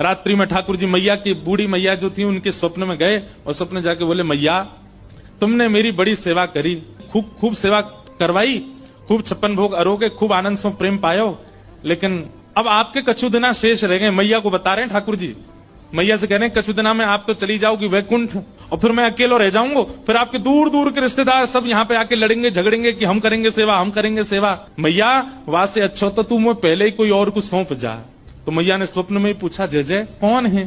रात्रि में ठाकुर जी मैया की बूढ़ी मैया जो थी उनके स्वप्न में गए और स्वप्न जाके बोले, मैया तुमने मेरी बड़ी सेवा करी, खूब खूब सेवा करवाई, खूब 56 भोग अरोगे, खूब आनंद से प्रेम पायो, लेकिन अब आपके कछु दिना शेष रह गए। मैया को बता रहे हैं ठाकुर जी, मैया से कह रहे हैं कछु दिना में आप तो चली जाओगी वैकुंठ और फिर मैं अकेला रह जाऊंगा, फिर आपके दूर दूर के रिश्तेदार सब यहाँ पे आके लड़ेंगे झगड़ेंगे कि हम करेंगे सेवा, हम करेंगे सेवा। मैया वहां से अच्छा तो तू मुझे पहले ही कोई और को सौंप जा। तो मैया ने स्वप्न में ही पूछा, जय जय कौन है,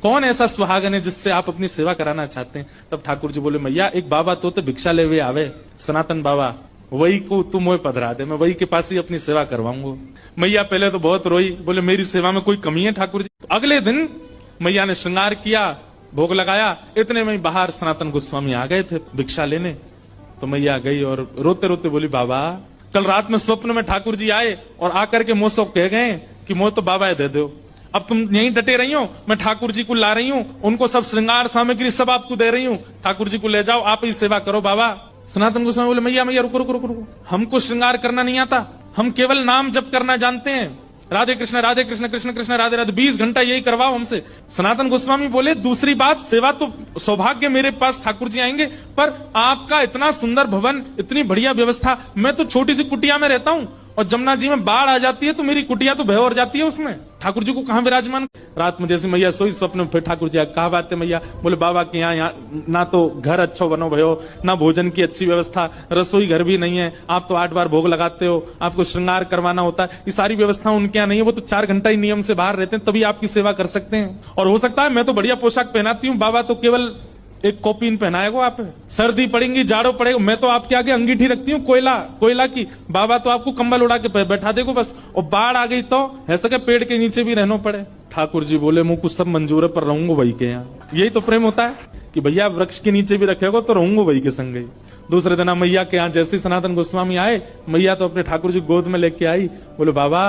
कौन ऐसा सुहागन है जिससे आप अपनी सेवा कराना चाहते हैं? तब ठाकुर जी बोले, मैया एक बाबा तो भिक्षा ले हुए आवे, सनातन बाबा, वही को तुम मोए पधरा दे, मैं वही के पास ही अपनी सेवा करवाऊंगा। मैया पहले तो बहुत रोई, बोले मेरी सेवा में कोई कमी है ठाकुर जी? अगले दिन मैया ने श्रृंगार किया, भोग लगाया, इतने में बाहर सनातन गोस्वामी आ गए थे भिक्षा लेने। तो मैया गई और रोते रोते बोली, बाबा कल रात में स्वप्न में ठाकुर जी आए और आकर के मुझसे कह गए कि मोह तो बाबा दे दो, अब तुम यहीं डटे रही हो, मैं ठाकुर जी को ला रही हूँ, उनको सब श्रृंगार सामग्री सब आपको दे रही हूँ, ठाकुर जी को ले जाओ, आप ही सेवा करो बाबा। सनातन गोस्वामी बोले, मैया मैया रुको रुको रुको रुको, हमको श्रृंगार करना नहीं आता, हम केवल नाम जप करना जानते हैं, राधे कृष्ण कृष्ण कृष्ण राधे राधे, 20 घंटा यही करवाओ हमसे। सनातन गोस्वामी बोले, दूसरी बात, सेवा तो सौभाग्य मेरे पास ठाकुर जी आएंगे, पर आपका इतना सुंदर भवन, इतनी बढ़िया व्यवस्था, मैं तो छोटी सी कुटिया में रहता हूँ और जमुना जी में बाढ़ आ जाती है तो मेरी कुटिया तो भय जाती है उसमें, ठाकुर जी को कहां विराजमान। रात में जैसे मैया सोई, स्वप्न में फिर ठाकुर जी कहा बात है मैया? बोले, बाबा के यहाँ ना तो घर अच्छो बनो भयो, ना भोजन की अच्छी व्यवस्था, रसोई घर भी नहीं है, आप तो 8 बार भोग लगाते हो, आपको श्रृंगार करवाना होता है, ये सारी व्यवस्था उनके यहाँ नहीं है, वो तो 4 घंटा ही नियम से बाहर रहते हैं, तभी आपकी सेवा कर सकते हैं। और हो सकता है मैं तो बढ़िया पोशाक पहनाती हूँ, बाबा तो केवल एक कॉपीन पहनाएगा आप, सर्दी पड़ेगी जाड़ो पड़ेगा, मैं तो आपके आगे अंगीठी रखती हूँ कोयला की, बाबा तो आपको कंबल उड़ा के बैठा देगो बस, और बाढ़ आ गई तो ऐसा के पेड़ के नीचे भी रहना पड़े। ठाकुर जी बोले, मुझको सब मंजूर है पर रहूंगा वही के यहाँ। यही तो प्रेम होता है कि भैया वृक्ष के नीचे भी रखेगा तो रहूंगा वही के संग ही। दूसरे दिन मैया के यहाँ जैसे सनातन गोस्वामी आए, मैया तो अपने ठाकुर जी गोद में लेके आई, बोले बाबा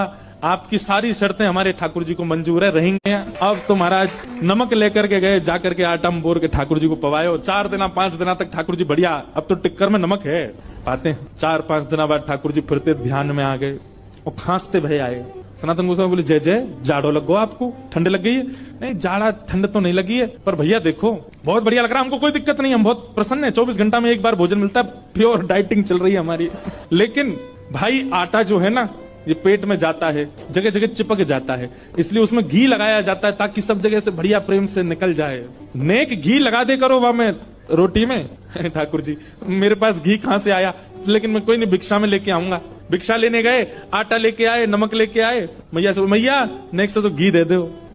आपकी सारी शर्तें हमारे ठाकुर जी को मंजूर है, रहेंगे। अब तो महाराज नमक लेकर के गए, जाकर के आटा बोर के ठाकुर जी को पवायो, 4 दिन 5 दिन तक ठाकुर जी बढ़िया, अब तो टिक्कर में नमक है पाते हैं। 4-5 दिन बाद ठाकुर जी फिरते ध्यान में आ गए और खांसते भय आए। सनातन गोस्वामी बोले, जय जय जाड़ो लग गो, आपको ठंड लग गई है? नहीं जाड़ा ठंड तो नहीं लगी है, पर भैया देखो बहुत बढ़िया लग रहा है, हमको कोई दिक्कत नहीं, हम बहुत प्रसन्न है, 24 घंटा में एक बार भोजन मिलता है, प्योर डाइटिंग चल रही है हमारी। लेकिन भाई आटा जो है ना, ये पेट में जाता है, जगह जगह चिपक जाता है, इसलिए उसमें घी लगाया जाता है ताकि सब जगह से बढ़िया प्रेम से निकल जाए। नेक घी लगा दे करो वहां में रोटी में। ठाकुर जी मेरे पास घी कहां से आया, लेकिन मैं कोई नहीं, भिक्षा में लेके आऊंगा। भिक्षा लेने गए, आटा लेके आए, नमक लेके आए, मैया से मैया नेक्स्ट से तो घी दे दो।